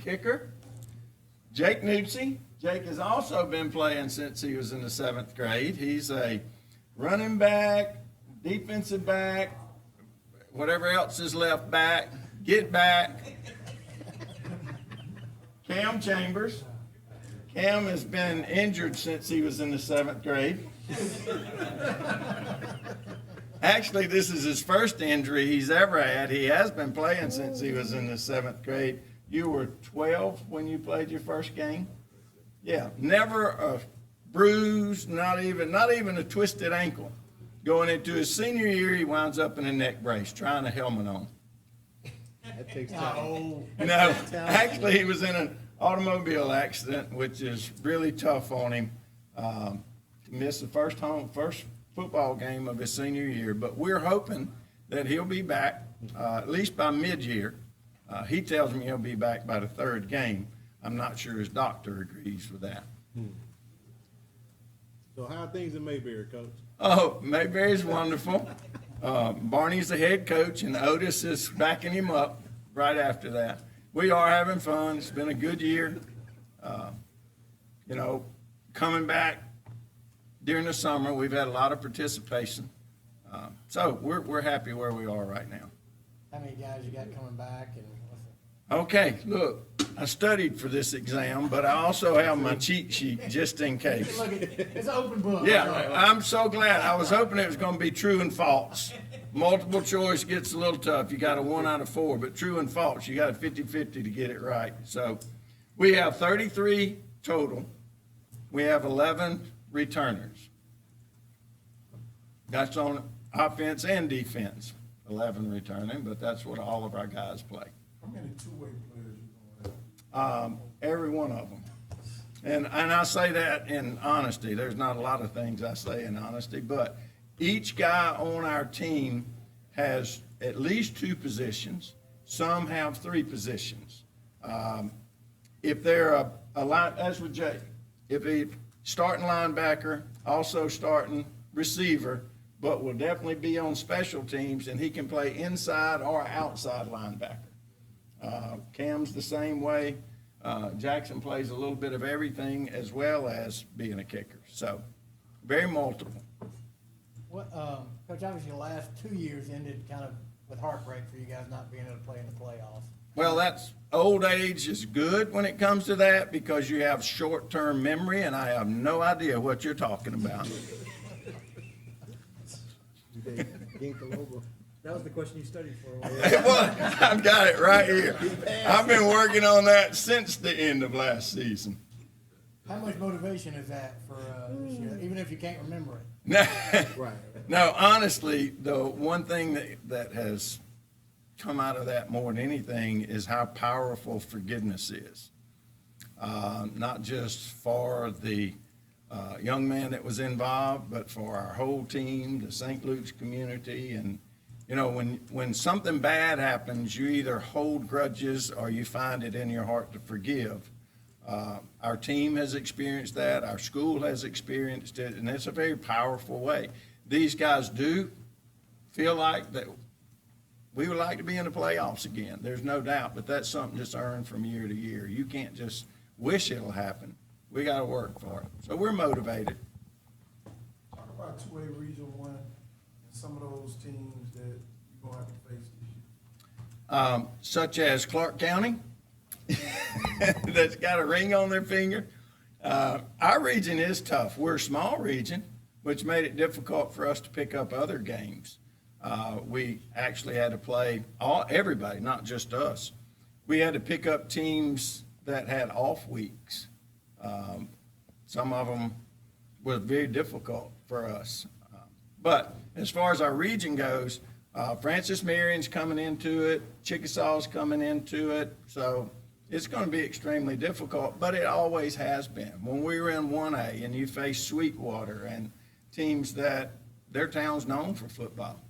kicker, Jake Newtsy. Jake has also been playing since he was in the 7th grade. He's a running back, defensive back, whatever else is left back, get back. Cam Chambers. Cam has been injured since he was in the 7th grade. Actually, this is his first injury he's ever had. He has been playing since he was in the 7th grade. You were 12 when you played your first game? Yeah, never a bruise, not even a twisted ankle. Going into his senior year, he winds up in a neck brace, trying a helmet on. That takes time. No, actually, he was in an automobile accident, which is really tough on him to miss the first football game of his senior year. But we're hoping that he'll be back at least by mid-year. He tells me he'll be back by the 3rd game. I'm not sure his doctor agrees with that. So how are things in Mayberry, Coach? Oh, Mayberry's wonderful. Barney's the head coach, and Otis is backing him up right after that. We are having fun. It's been a good year. Coming back during the summer, we've had a lot of participation. So we're happy where we are right now. How many guys you got coming back? And Okay, look, I studied for this exam, but I also have my cheat sheet just in case. look, it's an open book. Yeah, I'm so glad. I was hoping it was going to be true and false. Multiple choice gets a little tough. You got a 1 out of 4, but true and false, you got a 50-50 to get it right. So we have 33 total. We have 11 returners. That's on offense and defense, 11 returning, but that's what all of our guys play. How many two-way players you gonna have? Every one of them. And I say that in honesty. There's not a lot of things I say in honesty, but each guy on our team has at least 2 positions. Some have 3 positions. If they're a line, as with Jake, if he starting linebacker, also starting receiver, but will definitely be on special teams, and he can play inside or outside linebacker. Cam's the same way. Jackson plays a little bit of everything as well as being a kicker. So very multiple. What, Coach, obviously the last 2 years ended kind of with heartbreak for you guys not being able to play in the playoffs. Well, that's old age is good when it comes to that because you have short-term memory, and I have no idea what you're talking about. That was the question you studied for. It was. I've got it right here. I've been working on that since the end of last season. How much motivation is that for this year, even if you can't remember it? Right. No, honestly, the one thing that has come out of that more than anything is how powerful forgiveness is. Not just for the young man that was involved, but for our whole team, the St. Luke's community. And, you know, when something bad happens, you either hold grudges or you find it in your heart to forgive. Our team has experienced that. Our school has experienced it, and it's a very powerful way. These guys do feel like that we would like to be in the playoffs again. There's no doubt, but that's something that's earned from year to year. You can't just wish it'll happen. We got to work for it. So we're motivated. Talk about two-way Region 1 and some of those teams that you're going to have to face this year. Such as Clark County, that's got a ring on their finger. Our region is tough. We're a small region, which made it difficult for us to pick up other games. We actually had to play everybody, not just us. We had to pick up teams that had off weeks. Some of them were very difficult for us. But as far as our region goes, Francis Marion's coming into it, Chickasaw's coming into it, so it's going to be extremely difficult, but it always has been. When we were in 1A and you face Sweetwater and teams that their town's known for football.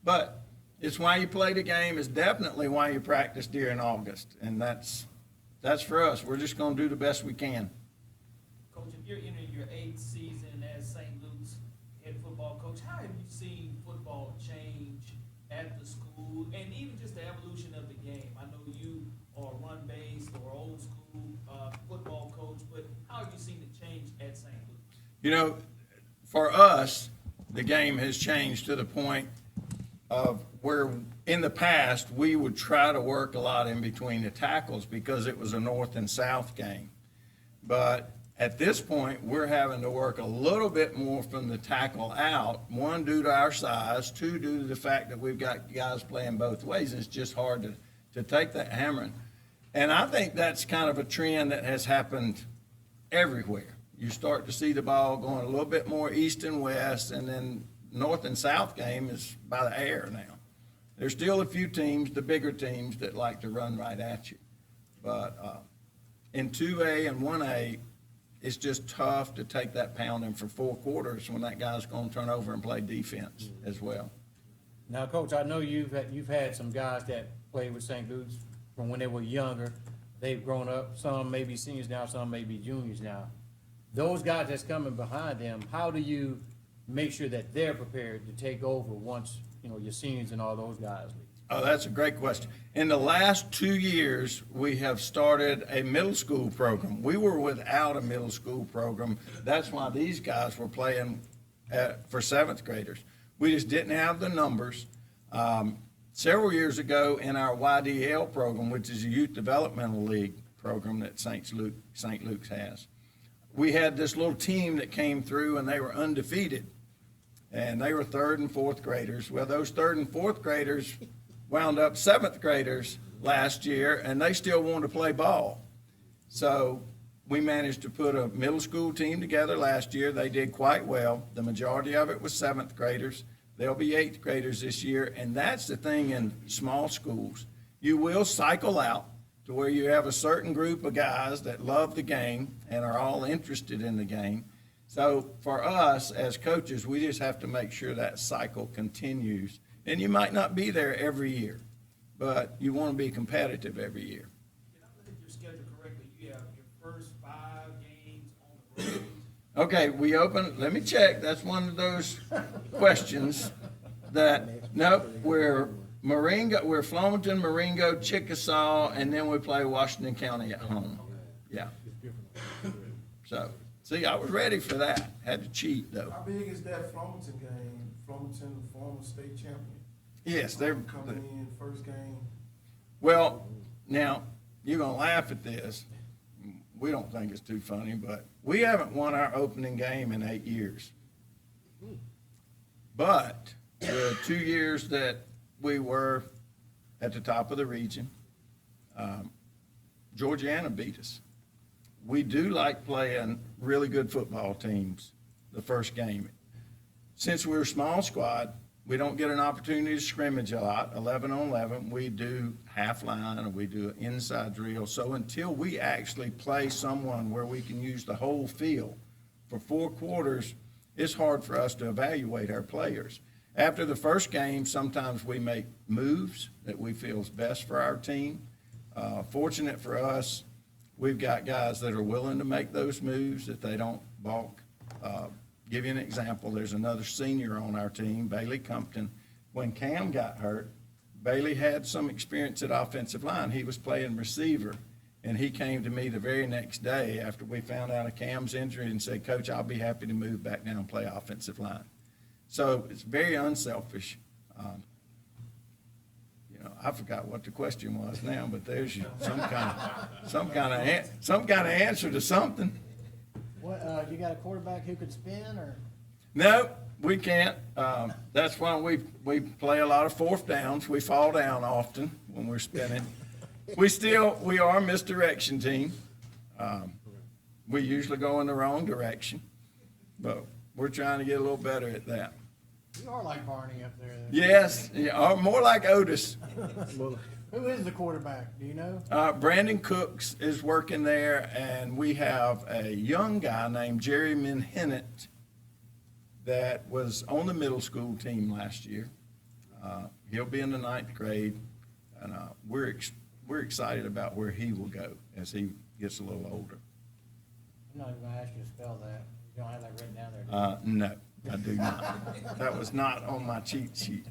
But it's why you play the game. It's definitely why you practice during August, and that's for us. We're just going to do the best we can. Coach, if you're entering your 8th season as St. Luke's head football coach, how have you seen football change at the school and even just the evolution of the game? I know you are run-based or old You know, for us, the game has changed to the point of where in the past, we would try to work a lot in between the tackles because it was a north and south game. But at this point, we're having to work a little bit more from the tackle out, one, due to our size, two, due to the fact that we've got guys playing both ways. It's just hard to take that hammering. And I think that's kind of a trend that has happened everywhere. You start to see the ball going a little bit more east and west, and then north and south game is by the air now. There's still a few teams, the bigger teams, that like to run right at you. But in 2A and 1A, it's just tough to take that pounding for 4 quarters when that guy's going to turn over and play defense as well. Now, Coach, I know you've had some guys that played with St. Luke's from when they were younger. They've grown up. Some may be seniors now, some may be juniors now. Those guys that's coming behind them, how do you make sure that they're prepared to take over once, you know, your seniors and all those guys leave? Oh, that's a great question. In the last 2 years, we have started a middle school program. We were without a middle school program. That's why these guys were playing for 7th graders. We just didn't have the numbers. Several years ago in our YDL program, which is a Youth Developmental League program that St. Luke's has, we had this little team that came through and they were undefeated. And they were 3rd and 4th graders. Well, those 3rd and 4th graders wound up 7th graders last year, and they still wanted to play ball. So we managed to put a middle school team together last year. They did quite well. The majority of it was 7th graders. They'll be 8th graders this year, and that's the thing in small schools. You will cycle out to where you have a certain group of guys that love the game and are all interested in the game. So for us as coaches, we just have to make sure that cycle continues. And you might not be there every year, but you want to be competitive every year. Did I look at your schedule correctly? You have your first 5 games on the road. Okay, we open, let me check, that's one of those questions that, nope, we're Marengo, we're Flomaton, Marengo, Chickasaw, and then we play Washington County at home. Yeah. So, see, I was ready for that. Had to cheat, though. How big is that Flomaton game? Flomaton, former state champion. Yes, they're, Coming in first game. well, now, you're gonna laugh at this. We don't think it's too funny, but we haven't won our opening game in 8 years. But the 2 years that we were at the top of the region, Georgiana beat us. We do like playing really good football teams the first game. Since we're a small squad, we don't get an opportunity to scrimmage a lot, 11 on 11. We do half line or we do an inside drill. So until we actually play someone where we can use the whole field for 4 quarters, it's hard for us to evaluate our players. After the first game, sometimes we make moves that we feel is best for our team. Fortunate for us, we've got guys that are willing to make those moves, that they don't balk. Give you an example, there's another senior on our team, Bailey Compton. When Cam got hurt, Bailey had some experience at offensive line. He was playing receiver, and he came to me the very next day after we found out of Cam's injury and said, Coach, I'll be happy to move back down and play offensive line. So it's very unselfish. I forgot what the question was now, but there's some kind of answer to something. What, you got a quarterback who could spin, or? No, we can't. That's why we play a lot of 4th downs. We fall down often when we're spinning. We are a misdirection team. We usually go in the wrong direction, but we're trying to get a little better at that. You are like Barney up there. Yes, or more like Otis. Who is the quarterback? Do you know? Brandon Cooks is working there, and we have a young guy named Jerry Minhennett that was on the middle school team last year. He'll be in the 9th grade, and we're excited about where he will go as he gets a little older. I'm not even gonna ask you to spell that. You don't have that written down there, do you? No, I do not. That was not on my cheat sheet.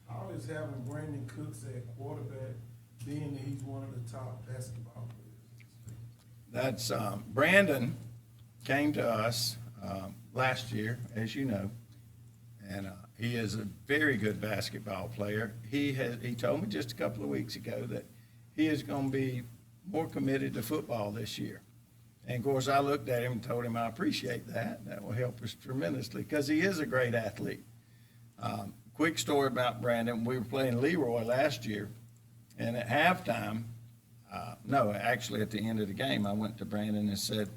How is having Brandon Cooks at quarterback, being that he's one of the top basketball players? That's Brandon came to us last year, as you know, and he is a very good basketball player. He told me just a couple of weeks ago that he is going to be more committed to football this year. And of course, I looked at him and told him I appreciate that. That will help us tremendously because he is a great athlete. Quick story about Brandon. We were playing Leroy last year, and at halftime, no, actually at the end of the game, I went to Brandon and said,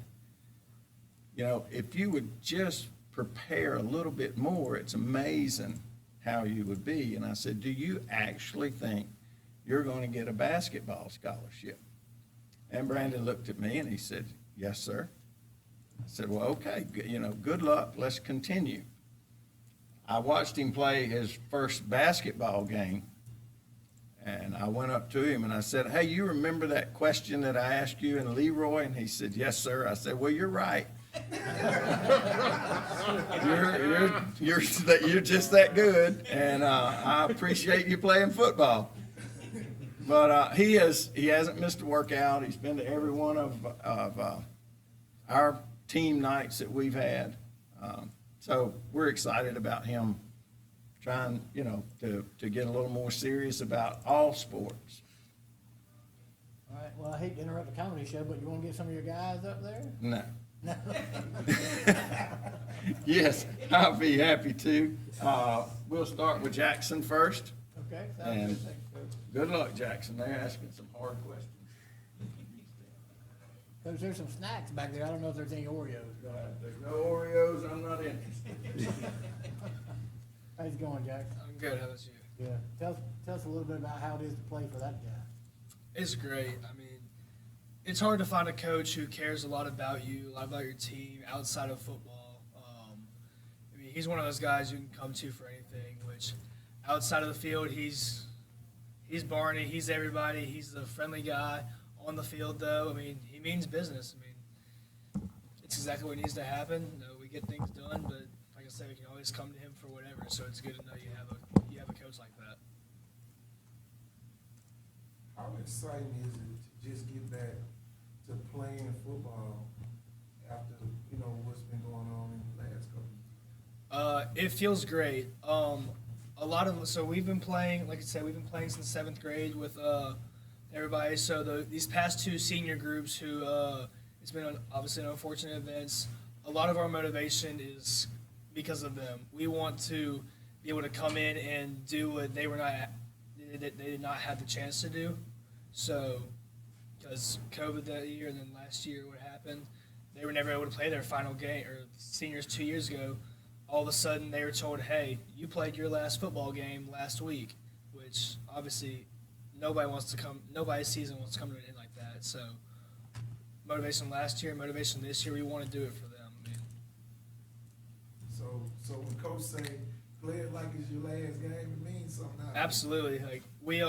you know, if you would just prepare a little bit more, it's amazing how you would be. And I said, do you actually think you're going to get a basketball scholarship? And Brandon looked at me and he said, yes, sir. I said, well, okay, you know, good luck. Let's continue. I watched him play his first basketball game, and I went up to him and I said, hey, you remember that question that I asked you in Leroy? And he said, yes, sir. I said, well, you're right. you're just that good, and I appreciate you playing football. But he hasn't missed a workout. He's been to every one of our team nights that we've had. So we're excited about him trying, you know, to get a little more serious about all sports. All right, well, I hate to interrupt the comedy show, but you want to get some of your guys up there? No. No. Yes, I'll be happy to. We'll start with Jackson first. Okay, sounds And good. Thanks, Coach. good luck, Jackson. They're asking some hard questions. Coach, there's some snacks back there. I don't know if there's any Oreos. There's no Oreos. I'm not interested. How's it going, Jackson? I'm good. How about you? Yeah. Tell us a little bit about how it is to play for that guy. It's great. I mean, it's hard to find a coach who cares a lot about you, a lot about your team outside of football. I mean, he's one of those guys you can come to for anything. Which, outside of the field, he's Barney. He's everybody. He's a friendly guy. On the field, though, I mean, he means business. I mean, it's exactly what needs to happen. You know, we get things done, but like I said, we can always come to him for whatever. So it's good to know you have a coach like that. How exciting is it to just get back to playing football after, you know, what's been going on in the last couple of years? It feels great. So we've been playing, like I said, we've been playing since 7th grade with everybody. So these past two senior groups who it's been obviously an unfortunate events. A lot of our motivation is because of them. We want to be able to come in and do what they did not have the chance to do. So because COVID that year and then last year what happened, they were never able to play their final game, or seniors 2 years ago. All of a sudden they were told, hey, you played your last football game last week, which obviously nobody's season wants to come to an end like that. So motivation last year, motivation this year, we want to do it for them. I mean, So when coach say play it like it's your last game, it means something. Now. absolutely. Like we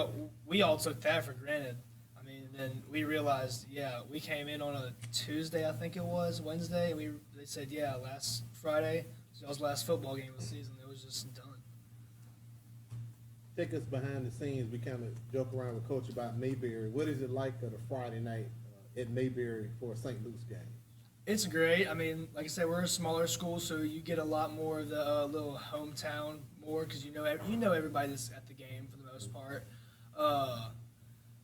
all took that for granted. I mean, then we realized, yeah, we came in on a Tuesday, I think it was Wednesday, and they said, yeah, last Friday was y'all's last football game of the season. It was just done. Take us behind the scenes. We kind of joke around with Coach about Mayberry. What is it like on a Friday night at Mayberry for a St. Luke's game? It's great. I mean, like I said, we're a smaller school, so you get a lot more of the little hometown more because you know everybody that's at the game for the most part.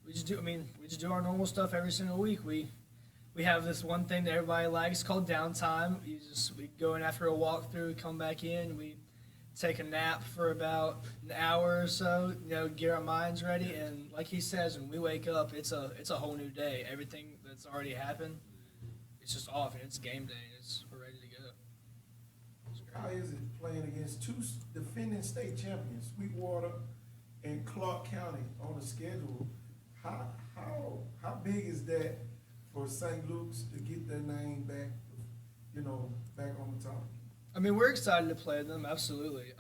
We just do our normal stuff every single week. We have this one thing that everybody likes called downtime. We go in after a walkthrough, come back in, we take a nap for about an hour or so, you know, get our minds ready, and like he says, when we wake up, it's a whole new day. Everything that's already happened, it's just off, and it's game day, and we're ready to go. It's great. How is it playing against two defending state champions, Sweetwater and Clark County, on the schedule? How big is that for St. Luke's to get their name back, you know, back on the top? I mean, we're excited to play them, absolutely.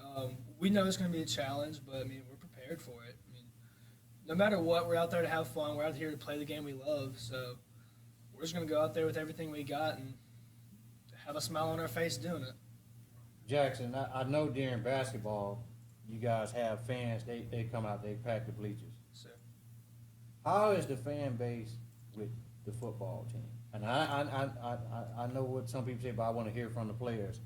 We know it's going to be a challenge, but, I mean, we're prepared for it. I mean, no matter what, we're out there to have fun. We're out here to play the game we love, so we're just going to go out there with everything we got and have a smile on our face doing it. Jackson, I know during basketball, you guys have fans, they come out, they pack the bleachers. So, How is the fan base with the football team? And I know what some people say, but I want to hear from the players.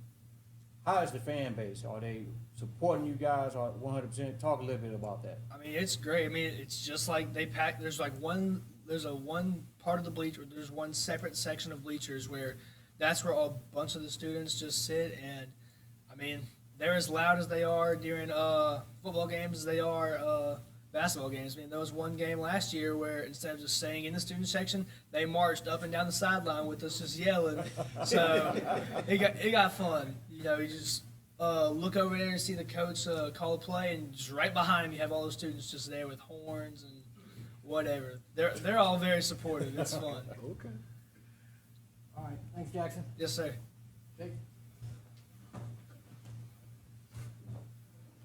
How is the fan base? Are they supporting you guys or 100%? Talk a little bit about that. I mean, it's great. I mean, it's just like they pack. There's one part of the bleacher. There's one separate section of bleachers where that's where a bunch of the students just sit. And I mean, they're as loud as they are during football games as they are basketball games. I mean, there was one game last year where instead of just staying in the student section, they marched up and down the sideline with us just yelling. So it got fun. You know, you just look over there and see the coach call a play, and just right behind him you have all those students just there with horns and whatever. They're all very supportive. It's fun. Okay. All right, thanks, Jackson. Yes, sir. Jake?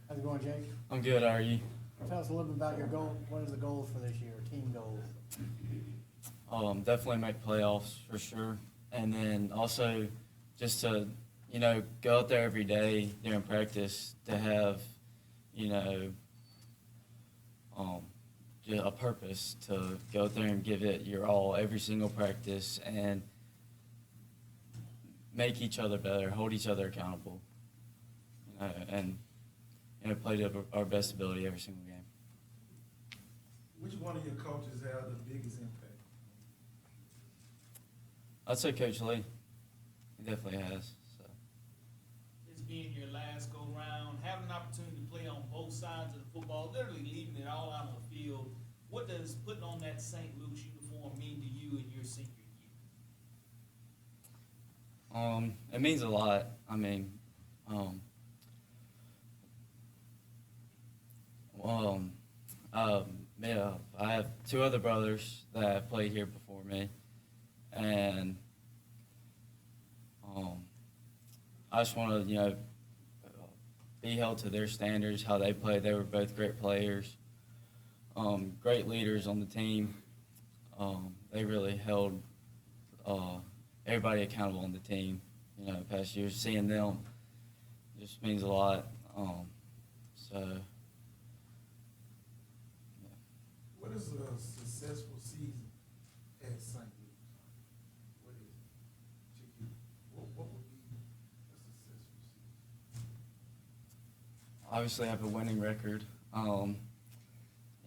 How's it going, Jake? I'm good, how are you? Tell us a little bit about your goal. What are the goals for this year, team goals? Definitely make playoffs for sure. And then also just to, you know, go out there every day during practice to have, you know, a purpose to go out there and give it your all every single practice and make each other better, hold each other accountable, and play to our best ability every single game. Which one of your coaches had the biggest impact? I'd say Coach Lee. He definitely has. So. This being your last go round, having an opportunity to play on both sides of the football, literally leaving it all out on the field. What does putting on that St. Luke's uniform mean to you in your senior year? It means a lot. I mean, yeah, I have two other brothers that have played here before me, and I just want to, you know, be held to their standards, how they played. They were both great players, great leaders on the team. They really held everybody accountable on the team. You know, past years, seeing them just means a lot. What is a successful season at St. Luke's? What is it? To you? What would be a successful season? Obviously, I have a winning record.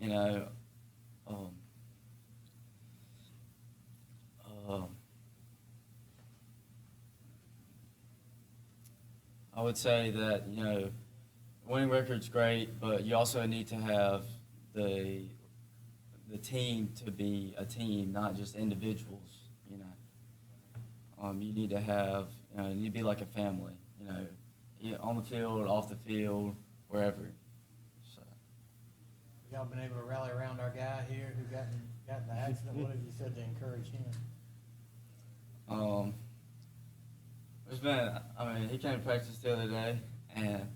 You know, I would say that, you know, winning record's great, but you also need to have the team to be a team, not just individuals. You know, you need to have, you know, you need to be like a family. You know, on the field, off the field, wherever. So. Y'all been able to rally around our guy here who got in the accident. What have you said to encourage him? There's been, I mean, he came to practice the other day, and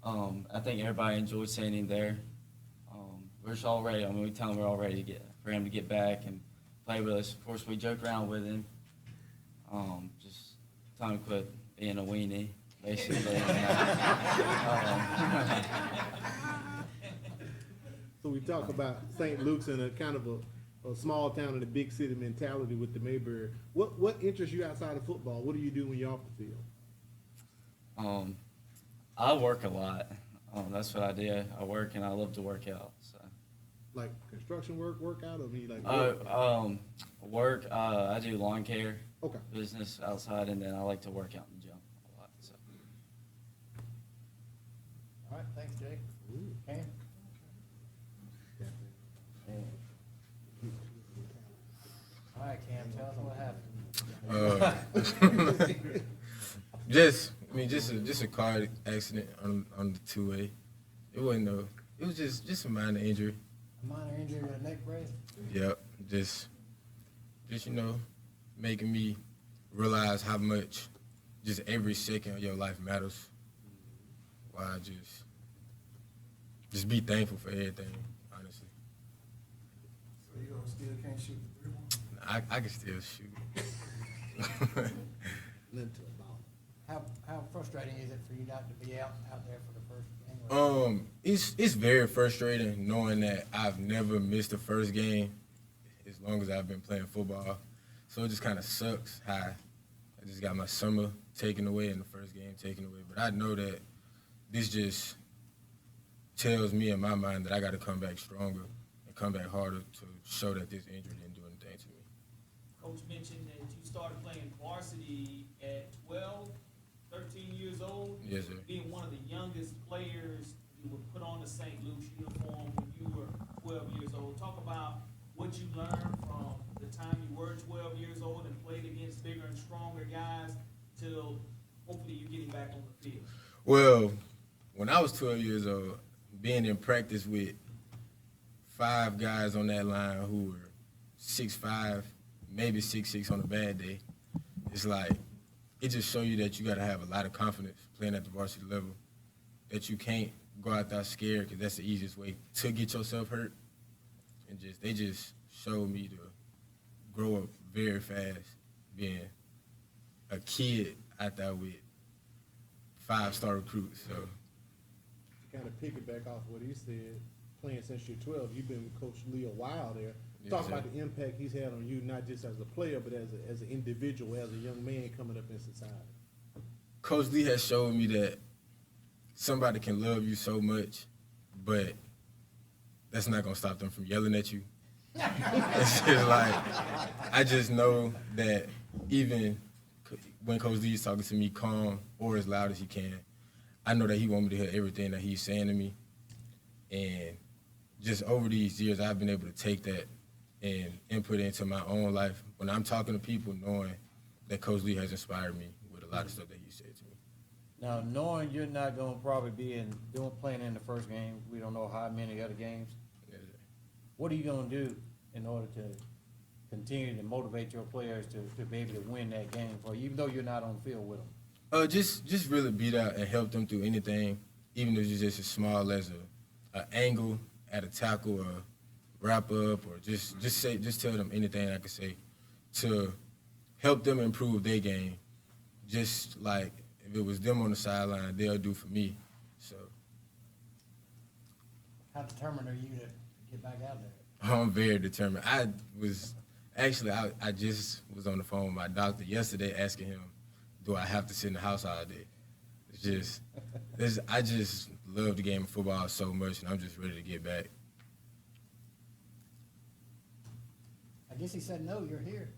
I think everybody enjoyed seeing him there. We're just all ready. I mean, we tell him we're all ready for him to get back and play with us. Of course, we joke around with him. Just tell him to quit being a weenie, basically. So we talk about St. Luke's and a kind of a small town in a big city mentality with the Mayberry. What interests you outside of football? What do you do when you're off the field? I work a lot. That's what I do. I work and I love to work out. So. Like construction workout, or me like? Work. I do lawn care. Okay. Business outside, and then I like to work out in the gym a lot. So. All right, thanks, Jake. Ooh. Cam? All right, Cam, tell us what happened. Just a car accident on the two-way. It was just a minor injury. A minor injury to a neck brace? Yep, just making me realize how much just every second of your life matters. Why just be thankful for everything, honestly. So you still can't shoot the 3-1? I can still shoot. How frustrating is it for you not to be out there for the first game? It's very frustrating knowing that I've never missed the first game as long as I've been playing football. So it just kind of sucks how I just got my summer taken away and the first game taken away. But I know that this just tells me in my mind that I got to come back stronger and come back harder to show that this injury didn't do anything to me. Coach mentioned that you started playing varsity at 12, 13 years old. Yes, sir. Being one of the youngest players, you were put on the St. Luke's uniform when you were 12 years old. Talk about what you learned from the time you were 12 years old and played against bigger and stronger guys till hopefully you're getting back on the field. Well, when I was 12 years old, being in practice with 5 guys on that line who were 6'5", maybe 6'6" on a bad day, it's like, it just shows you that you got to have a lot of confidence playing at the varsity level, that you can't go out there scared because that's the easiest way to get yourself hurt. And they just showed me to grow up very fast, being a kid out there with 5-star recruits. So To kind of piggyback off what he said, playing since you're 12, you've been with Coach Lee a while there. Yes, Talk sir. about the impact he's had on you, not just as a player, but as an individual, as a young man coming up in society. Coach Lee has showed me that somebody can love you so much, but that's not gonna stop them from yelling at you. It's just like, I just know that even when Coach Lee is talking to me calm or as loud as he can, I know that he wants me to hear everything that he's saying to me. And just over these years, I've been able to take that and input it into my own life. When I'm talking to people, knowing that Coach Lee has inspired me with a lot of stuff that he said to me. Now, knowing you're not gonna probably be playing in the first game, we don't know how many other games, what are you gonna do in order to continue to motivate your players to be able to win that game for you, even though you're not on the field with them? Just really beat out and help them through anything, even if it's just as small as an angle at a tackle or wrap up, or just tell them anything I can say to help them improve their game. Just like if it was them on the sideline, they'll do for me. So How determined are you to get back out there? I'm very determined. I just was on the phone with my doctor yesterday asking him, do I have to sit in the house all day? I just love the game of football so much, and I'm just ready to get back. I guess he said, no, you're here.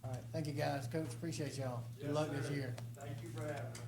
All right, thank you, guys. Coach, appreciate y'all. Good luck this year. Thank you for having us.